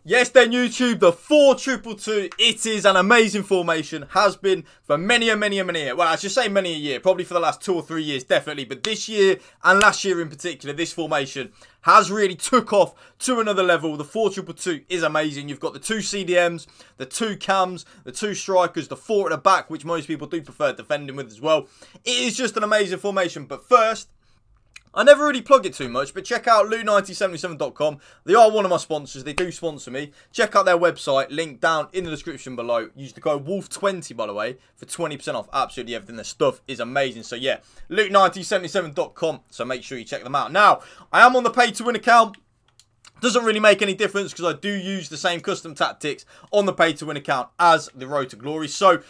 Yes then YouTube, the 4-2-2-2, it is an amazing formation, has been for many a year. Well, I should say many a year, probably for the last 2 or 3 years, definitely. But this year, and last year in particular, this formation has really took off to another level. The 4-2-2-2 is amazing. You've got the 2 CDMs, the 2 cams, the 2 strikers, the 4 at the back, which most people do prefer defending with as well. It is just an amazing formation. But first, I never really plug it too much, but check out loot9077.com. They are one of my sponsors. They do sponsor me. Check out their website. Link down in the description below. Use the code WOLF20, by the way, for 20% off absolutely everything. Their stuff is amazing. So, yeah, loot9077.com. So, make sure you check them out. Now, I am on the pay-to-win account. Doesn't really make any difference because I do use the same custom tactics on the pay-to-win account as the Road to Glory. So,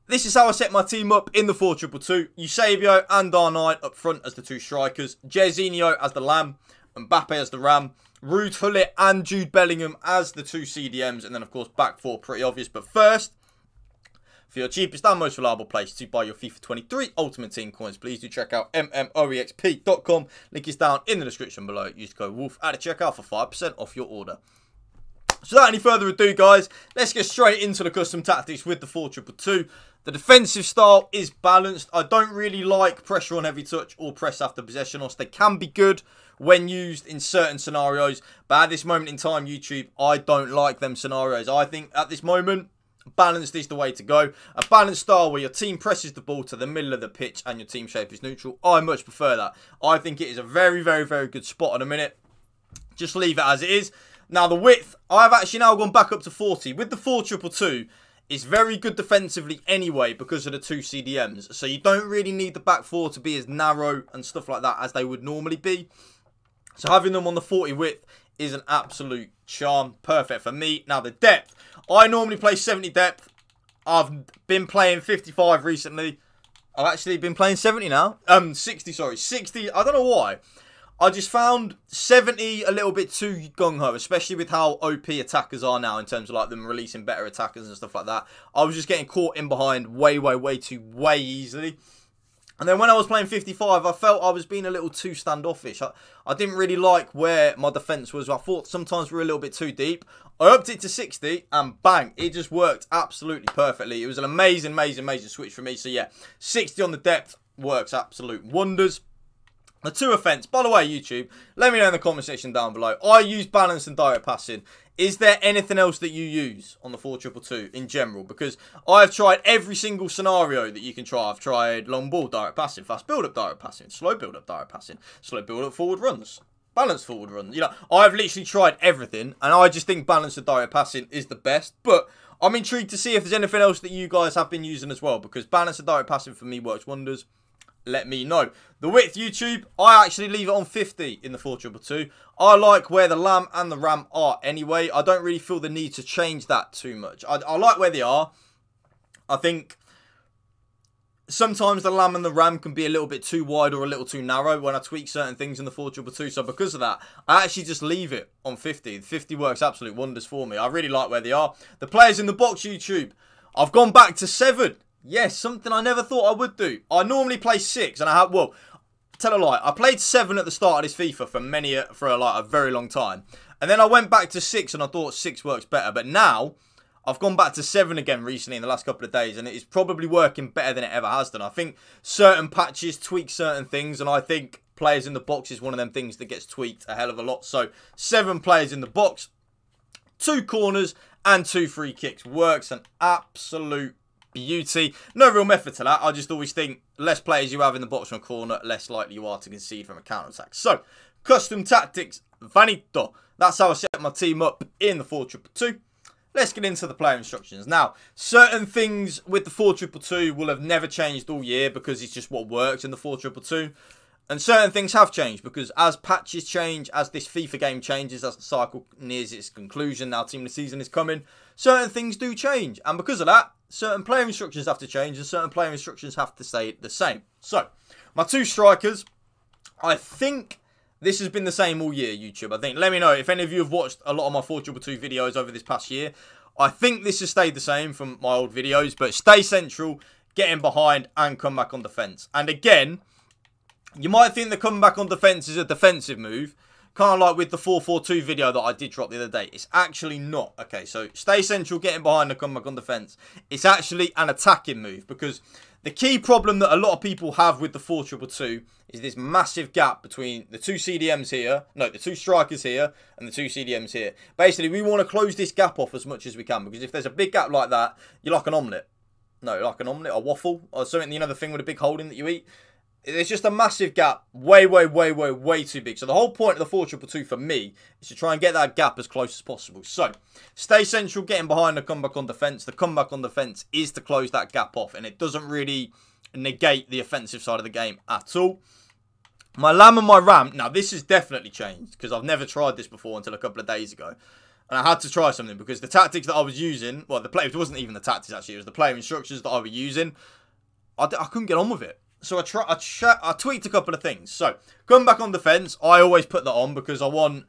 this is how I set my team up in the 4-2-2-2. Eusebio and R9 up front as the 2 strikers. Jairzinho as the Lamb. Mbappe as the Ram. Ruud Gullit and Jude Bellingham as the 2 CDMs. And then, of course, back 4, pretty obvious. But first, for your cheapest and most reliable place to buy your FIFA 23 Ultimate Team coins, please do check out mmorexp.com. Link is down in the description below. Use the code WOLF at the checkout for 5% off your order. So without any further ado, guys, let's get straight into the custom tactics with the 4-2-2-2. The defensive style is balanced. I don't really like pressure on heavy touch or press after possession. They can be good when used in certain scenarios. But at this moment in time, YouTube, I don't like them scenarios. I think at this moment, balanced is the way to go. A balanced style where your team presses the ball to the middle of the pitch and your team shape is neutral. I much prefer that. I think it is a very good spot in a minute. Just leave it as it is. Now, the width, I've actually now gone back up to 40. With the 4-2-2-2, it's very good defensively anyway because of the 2 CDMs. So you don't really need the back 4 to be as narrow and stuff like that as they would normally be. So having them on the 40 width is an absolute charm. Perfect for me. Now, the depth. I normally play 70 depth. I've been playing 55 recently. I've actually been playing 70 now. 60, sorry. 60. I don't know why. I just found 70 a little bit too gung-ho, especially with how OP attackers are now in terms of like them releasing better attackers and stuff like that. I was just getting caught in behind way easily. And then when I was playing 55, I felt I was being a little too standoffish. I didn't really like where my defence was. I thought sometimes we were a little bit too deep. I upped it to 60 and bang, it just worked absolutely perfectly. It was an amazing switch for me. So yeah, 60 on the depth works absolute wonders. The 2 offence. By the way, YouTube, let me know in the comment section down below. I use balance and direct passing. Is there anything else that you use on the 4-2-2-2 in general? Because I've tried every single scenario that you can try. I've tried long ball direct passing, fast build-up direct passing, slow build-up direct passing, slow build-up forward runs, balanced forward runs. You know, I've literally tried everything, and I just think balance and direct passing is the best. But I'm intrigued to see if there's anything else that you guys have been using as well, because balance and direct passing for me works wonders. Let me know. The width, YouTube, I actually leave it on 50 in the 4-2-2-2. I like where the Lamb and the Ram are anyway. I don't really feel the need to change that too much. I like where they are. I think sometimes the Lamb and the Ram can be a little bit too wide or a little too narrow when I tweak certain things in the 4-2-2-2. So because of that, I actually just leave it on 50. 50 works absolute wonders for me. I really like where they are. The players in the box, YouTube, I've gone back to 7. Yes, something I never thought I would do. I normally play 6, and I have, well, tell a lie. I played 7 at the start of this FIFA for a very long time. And then I went back to 6, and I thought 6 works better. But now, I've gone back to 7 again recently in the last couple of days, and it is probably working better than it ever has done. I think certain patches tweak certain things, and I think players in the box is one of them things that gets tweaked a hell of a lot. So, 7 players in the box, 2 corners, and 2 free kicks. Works an absolute beauty. No real method to that. I just always think less players you have in the box from a corner, less likely you are to concede from a counter-attack. So, custom tactics, vanito. That's how I set my team up in the 4-2-2-2. Let's get into the player instructions. Now, certain things with the 4-2-2-2 will have never changed all year because it's just what works in the 4-2-2-2. And certain things have changed because as patches change, as this FIFA game changes, as the cycle nears its conclusion, now Team of the Season is coming, certain things do change. And because of that, certain player instructions have to change and certain player instructions have to stay the same. So, my 2 strikers, I think this has been the same all year, YouTube. I think, let me know if any of you have watched a lot of my 4-2-2 videos over this past year. I think this has stayed the same from my old videos, but stay central, get in behind and come back on defence. And again, you might think the coming back on defence is a defensive move. kind of like with the 4-4-2 video that I did drop the other day. It's actually not. Okay, so stay central, getting behind the comeback on defence. It's actually an attacking move, because the key problem that a lot of people have with the 4-2-2 is this massive gap between the two CDMs here, no, the two strikers here, and the two CDMs here. Basically, we want to close this gap off as much as we can, because if there's a big gap like that, you're like an omelette. No, like an omelette, a waffle, or something, you know, the thing with a big hole in that you eat. There's just a massive gap, way too big. So the whole point of the 4-2-2 for me is to try and get that gap as close as possible. So, stay central, getting behind the comeback on defence. The comeback on defence is to close that gap off, and it doesn't really negate the offensive side of the game at all. My lamb and my ram, now this has definitely changed, because I've never tried this before until a couple of days ago. And I had to try something, because the tactics that I was using, well, it wasn't even the tactics actually, it was the player instructions that I was using. I couldn't get on with it. So I tweaked a couple of things. So, come back on defence. I always put that on because I want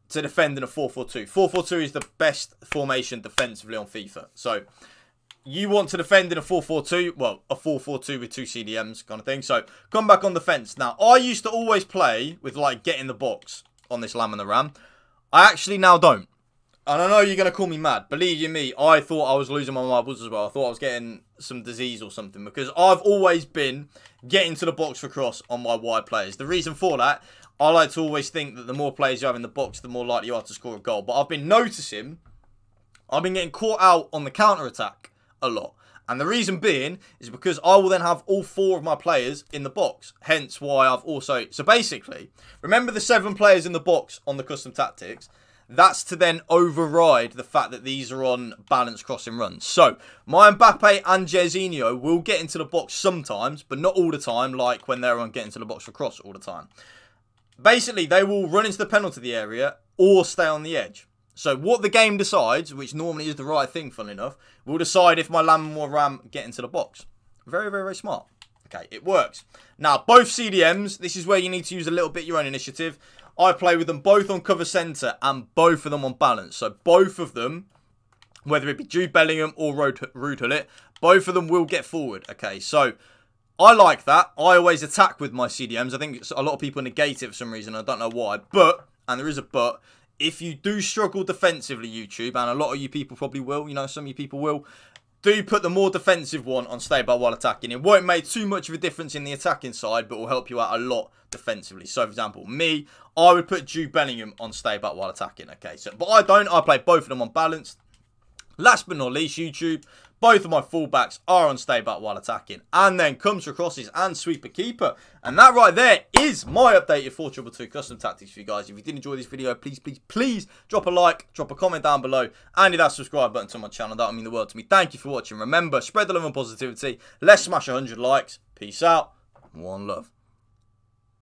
to defend in a 4-4-2. 4-4-2 is the best formation defensively on FIFA. So, you want to defend in a 4-4-2. Well, a 4-4-2 with two CDMs kind of thing. So, come back on defence. Now, I used to always play with, like, get in the box on this lamb and the ram. I actually now don't. And I know you're going to call me mad. Believe you me, I thought I was losing my marbles as well. I thought I was getting some disease or something, because I've always been getting to the box for cross on my wide players. The reason for that, I like to always think that the more players you have in the box, the more likely you are to score a goal. But I've been noticing, I've been getting caught out on the counter-attack a lot. And the reason being is because I will then have all 4 of my players in the box. Hence why I've also... So basically, remember the 7 players in the box on the custom tactics? That's to then override the fact that these are on balanced crossing runs. So, my Mbappe and Jorginho will get into the box sometimes, but not all the time, like when they're on getting to the box for cross all the time. Basically, they will run into the penalty area or stay on the edge. So, what the game decides, which normally is the right thing, funnily enough, will decide if my lamb or ram get into the box. Very smart. Okay, it works. Now, both CDMs, this is where you need to use a little bit your own initiative. I play with them both on cover centre and both of them on balance. So both of them, whether it be Jude Bellingham or Ruud Gullit, both of them will get forward. Okay, so I like that. I always attack with my CDMs. I think a lot of people negate it for some reason. I don't know why. But, and there is a but, if you do struggle defensively, YouTube, and a lot of you people probably will, you know, some of you people will, do put the more defensive one on stay back while attacking. It won't make too much of a difference in the attacking side, but will help you out a lot defensively. So, for example, me, I would put Jude Bellingham on stay back while attacking. Okay, so, but I don't. I play both of them on balance. Last but not least, YouTube, both of my fullbacks are on stay back while attacking. And then comes for crosses and sweeper keeper. And that right there is my updated 4-2-2 custom tactics for you guys. If you did enjoy this video, please drop a like, drop a comment down below, and hit that subscribe button to my channel. That would mean the world to me. Thank you for watching. Remember, spread the love and positivity. Let's smash 100 likes. Peace out. One love.